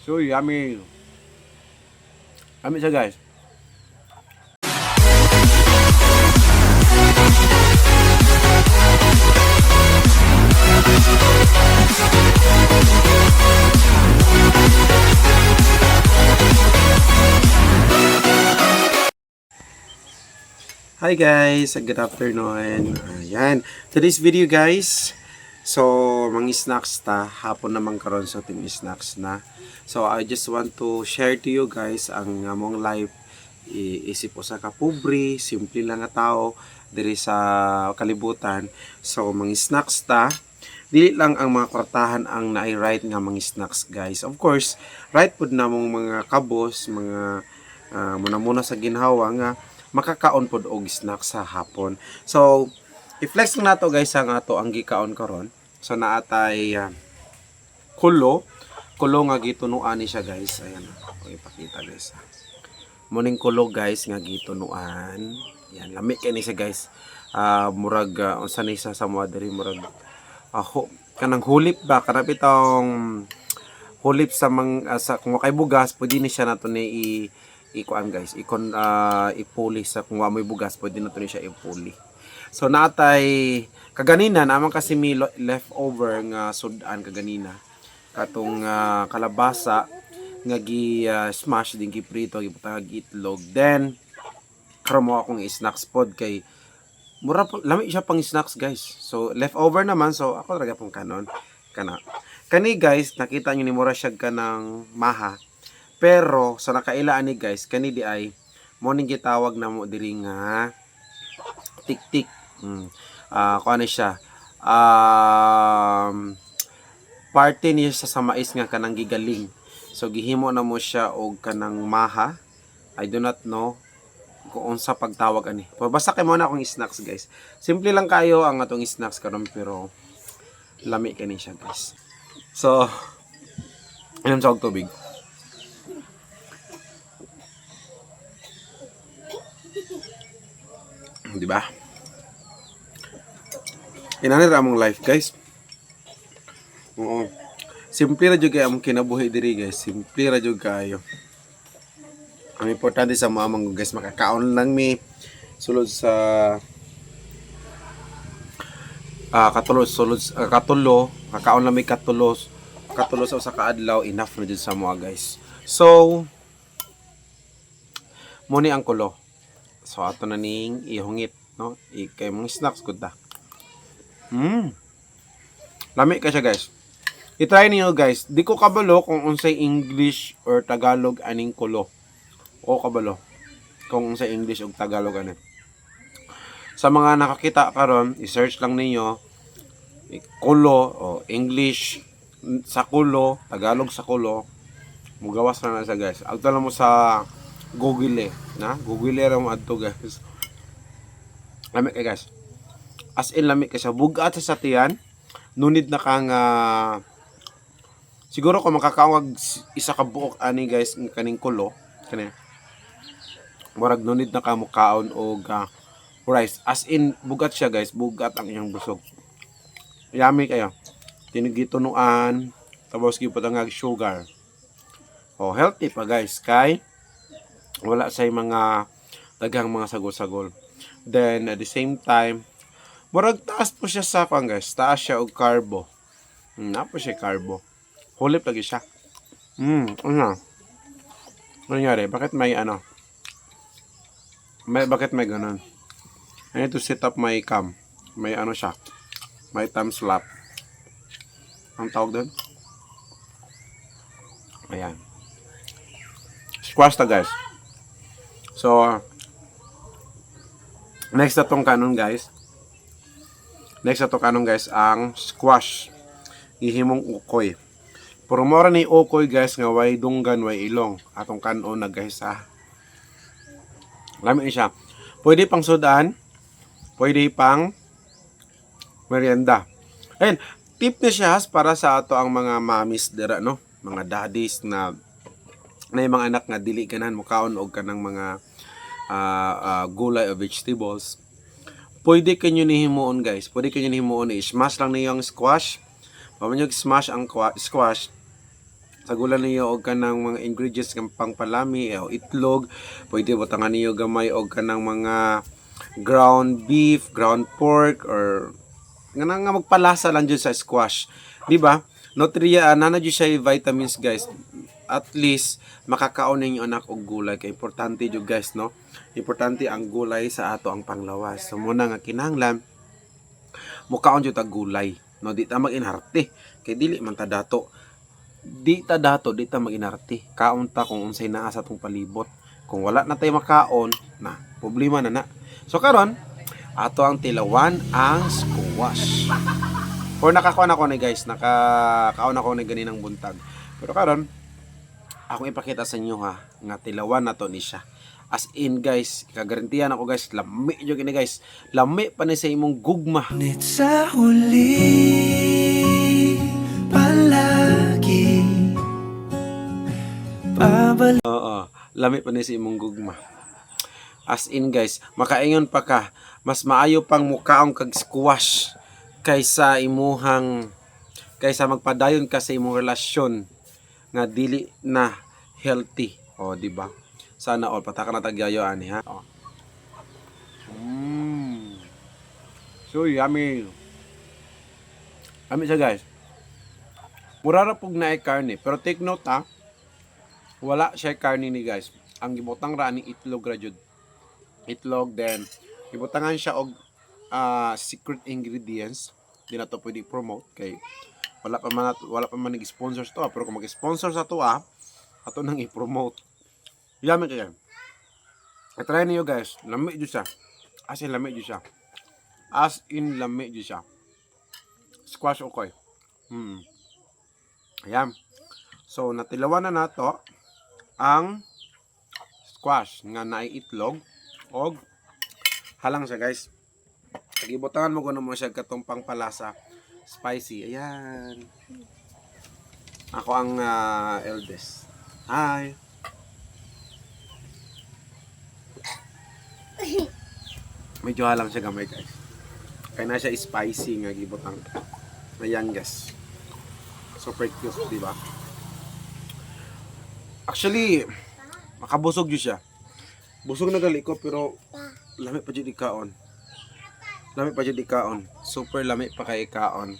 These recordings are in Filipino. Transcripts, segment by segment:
So yummy. Yummy siya guys. Hi guys, good afternoon. Ayan. Today's video guys. So, mga snacks ta. Hapon naman karon sa team snacks na. So, I just want to share to you guys ang among life. Isip ko sa kapobre, simple lang nga tao diri sa kalibutan. So, mga snacks ta. Dili lang ang mga kwartahan ang na-write nga mga snacks guys. Of course, right pud na mong mga kabos, mga muna-muna sa ginhawa nga makakaon pod og snack sa hapon. So, i-flex na nato guys ang ato ang gikaon karon. So naatay kulo nga gitunuan ni siya guys. Ayan, ako ipakita guys. Morning kulo guys nga gitunuan. Yan, lami kay ni siya guys. Murag unsa ni sa mga diri murag kanang hulip ba kana bitong hulip sa sa kung kay bugas pwede ni siya nato ni ikuan guys, ipuli sa kung may bugas, pwede na to siya ipuli. So natay kaganina naman kasi may leftover nga sudan kaganina. Katong kalabasa nga smash din giprito giputag itlog. Then karon mo akong snacks pod kay mura lami siya pang snacks guys. So leftover naman so ako talaga pong kanon kani guys nakita niyo ni mura siya kanang maha. Pero sa nakailaan ni guys kani di ay morning gitawag na mo diri nga tik-tik. Kuan ni siya. Parte niya sa mais nga kanang gigaling. So gihimo na mo siya og kanang maha. I do not know kung unsa pagtawag ani. Basta kay mo na akong snacks guys. Simple lang kayo ang atong snacks karon pero lami kani siya guys. So inom sa og tubig. Di ba? Inani ra among life, guys. Oo. Simple ra jud kay among kinabuhi diri, guys. Simple ra jud kayo. Ang importante sa mga among guys makakaon lang mi sulod sa katulo, kakaon lang mi katulo sa usa ka adlaw enough na jud sa mga guys. So muni ang kulo. So ato na ning ihungit, no? Kay mga snacks gud ta. Lami ka siya guys. I-try niyo guys. Di ko kabalo kung unsay English or Tagalog aning kulo. O kabalo kung unsay English o Tagalog ani. Sa mga nakakita karon, i-search lang ninyo kulo o English sa kulo, Tagalog sa kulo. Mugawas na sa guys. Agto lang mo sa Google na Google ra mo adto guys. Lami kay guys. As in lami kay sa bugat sa tiyan. Nunid na kang siguro kung makakaawag isa ka buok ani guys kaning kulo kani. Murag nunid na ka mo kaon og rice. As in bugat siya guys, bugat ang iyang busog. Yummy kayo. Tinigitunuan tapos gipatangag sugar. Oh, healthy pa guys kay wala say mga daghang mga sagol-sagol. Then at the same time murag taas po siya sa kwan guys, taas siya og carbo. Napo siya carbo. Hulip lagi siya. Ano nangyari? Bakit may bakit may ganun? I need to set up my cam. May siya. May time slap. Ang tawag doon? Ayan. Squash ta guys. So, next na tong kanon guys. Ang squash. Ihimong ukoy. Pero mora ni ukoy guys nga way dunggan, way ilong. Atong kanon na guys Lami siya. Pwede pang sudan. Pwede pang merienda. And tip na siya para sa ato ang mga mamis dira no. Mga daddies na yung mga anak nga dili ganan mukaon og kanang mga gulay o vegetables. Pwede kanyo ni himuon guys. Pwede kanyo ni himuon i-smash lang niyo ang squash. Pamanyog smash ang squash. Sagulan niyo og kanang mga ingredients ng pangpalami o itlog. Pwede butangan niyo gamay og kanang mga ground beef, ground pork or nga magpalasa lang dyan sa squash. Di ba? Nana dyan siya vitamins guys. At least makakaon ninyo anak og gulay kay importante jud guys no. Importante ang gulay sa ato ang panglawas. So muna nga kinahanglan mukaon jud tag gulay no di ta maginarte kay dili man ta dato. Di ta maginarte. Kaon ta kung unsay naa sa atong palibot. Kung wala na tay makaon na problema na. So karon ato ang tilawan ang squash. Or nakakuan ako ni guys, nakakaon ako ni ganinang buntag. Pero karon akong ipakita sa inyo ha, nga tilawan na to ni siya. As in guys, kagarantiyan ako guys, lami jud kini guys. Lami pa ni sa imong gugma. Ngunit sa huli palagi babalik. Oo, lami pa ni sa imong gugma. As in guys, makaingon pa ka, mas maayo pang mukaong kag squash kaysa magpadayon ka sa imong relasyon nga dili na healthy. O, di ba? Sana all pataka na tagyayo ani ha. O. So yummy. Yummy siya guys. Mura ra pug naay karne, pero take note ha. Wala siya karne ni guys. Ang gibutang ra ni itlog ra jud. Itlog then gibutangan siya og secret ingredients. Di na to pwede promote kay wala pa man nag-sponsors to pero kung mag-sponsor sa to ato nang i-promote. Yummy kayo. I-try niyo guys. Lami jud siya. As in lami jud siya. Squash okay. Ayan. So natilawan na nato ang squash nga naay itlog og halang siya guys. Gibutangan mo kuno mo siya katong pangpalasa. Spicy. Ayan. Ako ang eldest. Hi. Medyo halang siya gamay guys. Kaya na siya spicy nga gibutang. Ayan guys. Super cute, di ba? Actually, makabusog yun siya. Busog na gali ko pero lami pa jud ikaon. Super lami pa kay ikaon.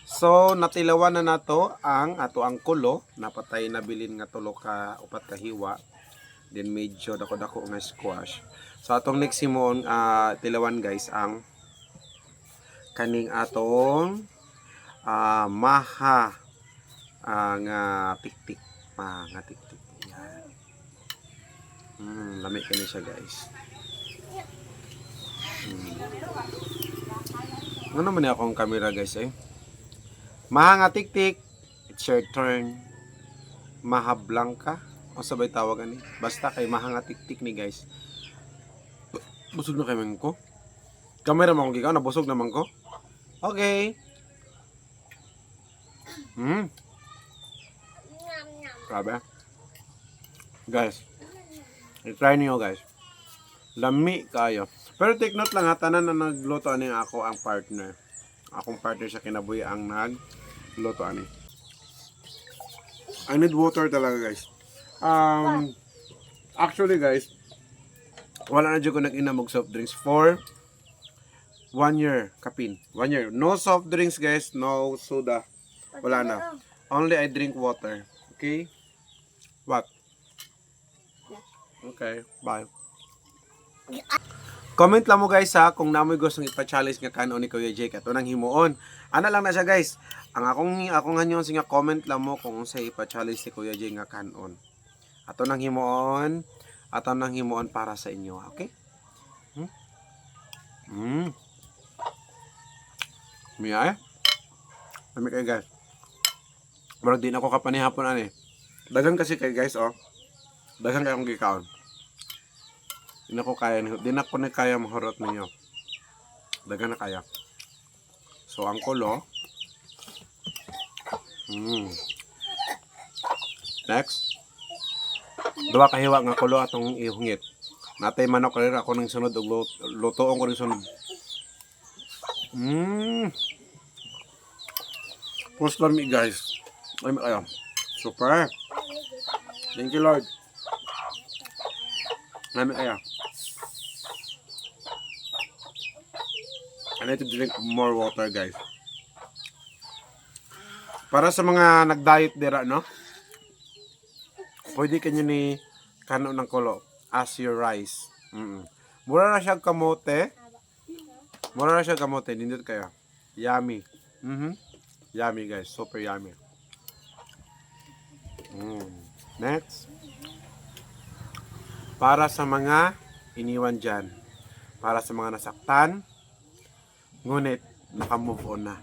So natilawan na nato ang ato ang kulo, napatay na bilin nga tulo ka upat ka hiwa. Then medyo dako-dako nga squash. So atong next himon tilawan guys ang kaning atong maha nga tiktik. Nga tiktik. Yan. Lami kani siya guys. Ano naman akong camera guys eh. Maha nga tiktik. It's your turn. Maha blanca. O sabay tawag ani. Basta kay maha nga tiktik ni guys. Busog na kayo man ko. Camera mo kung ikaw. Nabusog naman ko. Okay. Grabe. Guys. I-try niyo guys. Lami kayo. Pero take note lang ha, tanan na nagluto ani ako ang partner. Akong partner sa kinabuhi ang nagluto ani. I need water talaga guys. Actually guys, wala na dyan ko nag-inam og soft drinks for 1 year kapin. 1 year. No soft drinks guys, no soda. Wala na. Only I drink water. Okay? What? Okay, bye. Comment lang mo guys ha kung namoy gustong ipa-challenge nga kanon ni Kuya Jake ato nang himuon. Ana lang na siya guys. Ang akong hanyon nga comment lang mo kung unsay ipa-challenge ni Kuya Jake nga kanon. Ato nang himuon para sa inyo, okay? Miyay. Kami kayo guys. Pero di na ako kapanihapon ani. Dagan kasi kay guys oh. Dagan kayong gikaon. Di na ko na kaya mahurot ninyo. Dagan na kaya. So ang kulo. Next. Duwa ka hiwa nga kulo atong ihungit. Natay manok rin ako ng sunod og lutoon ko ng sunod. Post lang mi guys. Ay kayo. Super. Thank you, Lord. Nami kaya. I need to drink more water, guys. Para sa mga nag-diet dira, no? Pwede kanyo ni kano ng kulo as your rice. Mura na siya kamote. Mura na siya kamote. Nindot kayo. Yummy. Yummy, guys. Super yummy. Next. Para sa mga iniwan dyan. Para sa mga nasaktan. Ngunit, naka-move on na.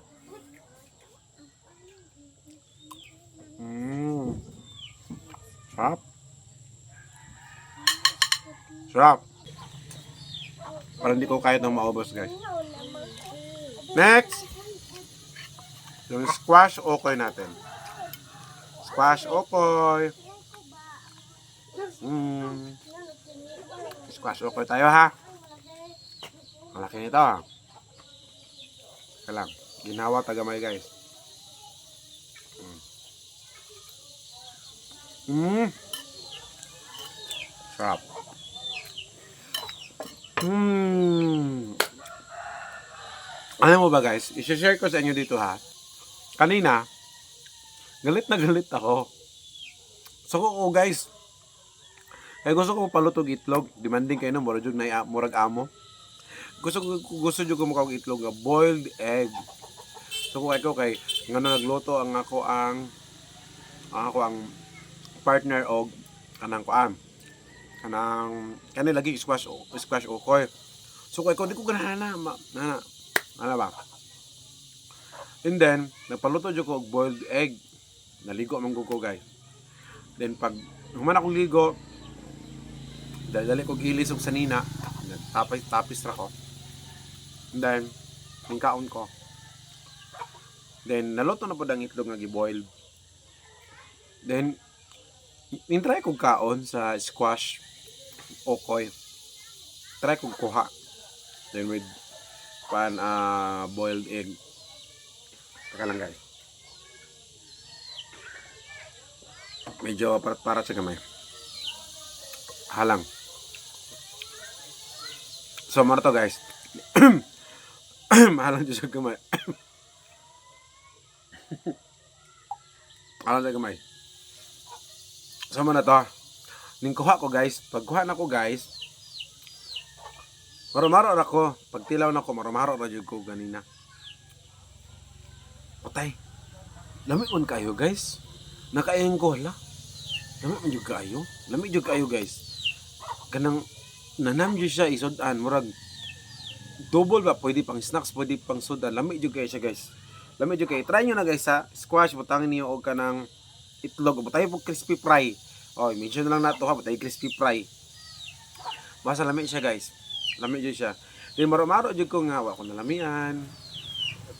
Sarap. Sarap. Parang hindi ko kahit nang maubos, guys. Next. Yung squash okoy natin. Squash okoy. Squash okoy tayo, ha. Malaki nito, ha. Kaya lang. Ginawa tagamay, guys. Sarap. Alam mo ba, guys, i-share ko sa inyo dito, ha. Kanina, galit na galit ako. So ko, guys, kaya gusto ko palutog itlog. Demanding kayo ng murag amo. Gusto jud ko mukha itlog nga boiled egg. So ko kay ngano nagluto ang ako ang partner og kanang kuan. Kanang lagi squash okoy. So ko di ko ganahan na ba? And then nagpaluto jud ko og boiled egg. Naligo man ko, guys. Then pag human akong ligo, dali ko gilis og sanina, tapis ra ko. And then kaon ko. Then naluto na pud ang itlog nga gi-boiled. Then try ko kaon sa squash okoy. Try ko kuha. Then with boiled egg. Taka lang, guys. Medyo para sa gamay. Halang. So, ano to, guys? Halang dyan sa gamay. Halang sa gamay. So, ano to? Ningkuha ko, guys. Pagkuha na ko, guys, marumaro ako. Pagtilaw na ko, marumaro na dyan ko ganina. Patay. Lamig man kayo, guys. Nakaayang ko, hala. Lamig man dyan kayo. Lamig dyan kayo, guys. Kanang nanam dyan siya isudan. Murag double ba? Pwede pang snacks, pwede pang soda. Lamig dyan kayo siya, guys. Lamig dyan kayo. Try nyo na, guys, sa squash. Butangin niyo o ka ng itlog. Butangin po crispy fry. O, mention na lang nato, ha. Butangin crispy fry. Basta lamig siya, guys. Lamig dyan siya. Then maro-maro dyan ko nga. Wala ko nalamian.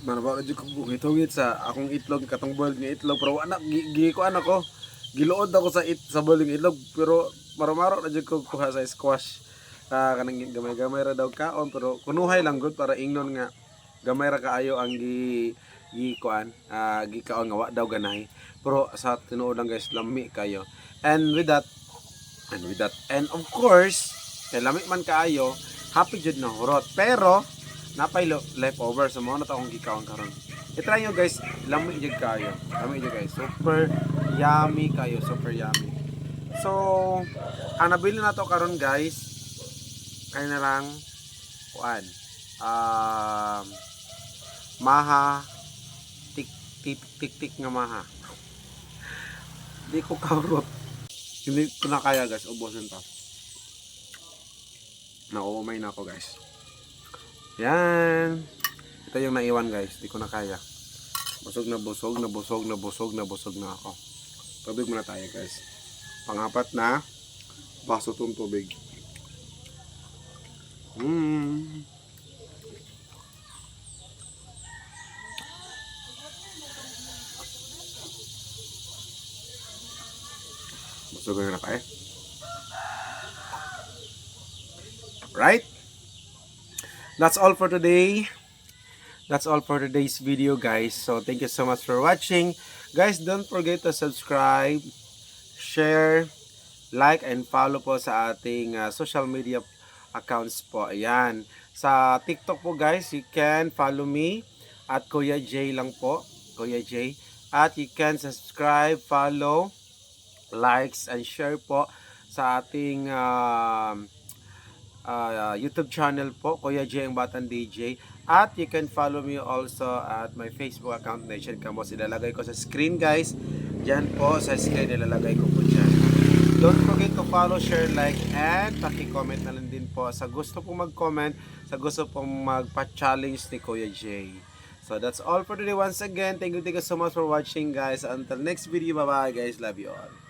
Maro-maro dyan ko bungit-hungit sa akong itlog. Katong boiled nga itlog. Pero anak, gikuan ako. Giluod ako sa boiled nga itlog. Pero maro-maro na dyan ko kuha sa squash. Kanang gamay-gamay ra daw kaon. Pero kunuhay lang good para ingnon nga. Gamay ra kaayo ang gikaon nga wa daw ganay. Pero sa tinuod lang, guys, lami kayo. And with that, and of course, kay lami man kaayo, happy jud na hurot. Pero napay leftover sa mga na akong gikaon karon. I-try nyo, guys, lami jud kayo. Lami jud, guys. Super yummy kayo, super yummy. So, ang nabili na to karon, guys, kaya na lang kuan. Maha tik nga maha. Hindi ko kaurot. Hindi ko na kaya, guys. Ubusin to. Nauumay na ako, guys. Yan. Ito yung naiwan, guys. Hindi ko na kaya. Busog na ako. Tubig muna tayo, guys. Pangapat na baso tong tubig. Busog na tayo. Right? That's all for today. That's all for today's video, guys. So thank you so much for watching. Guys, don't forget to subscribe, share, like, and follow po sa ating social media accounts po. Ayan. Sa TikTok po guys, you can follow me at Kuya J lang po. Kuya J. At you can subscribe, follow, likes, and share po sa ating YouTube channel po, Kuya J ang Batang DJ. At you can follow me also at my Facebook account, Nation Camos. Ilalagay ko sa screen guys. Diyan po sa screen, ilalagay ko po dyan. Don't forget to follow, share, like, and paki-comment na lang din po sa gusto pong mag-comment, sa gusto pong magpa-challenge ni Kuya J. So that's all for today. Once again, thank you so much for watching guys. Until next video, bye bye guys. Love you all.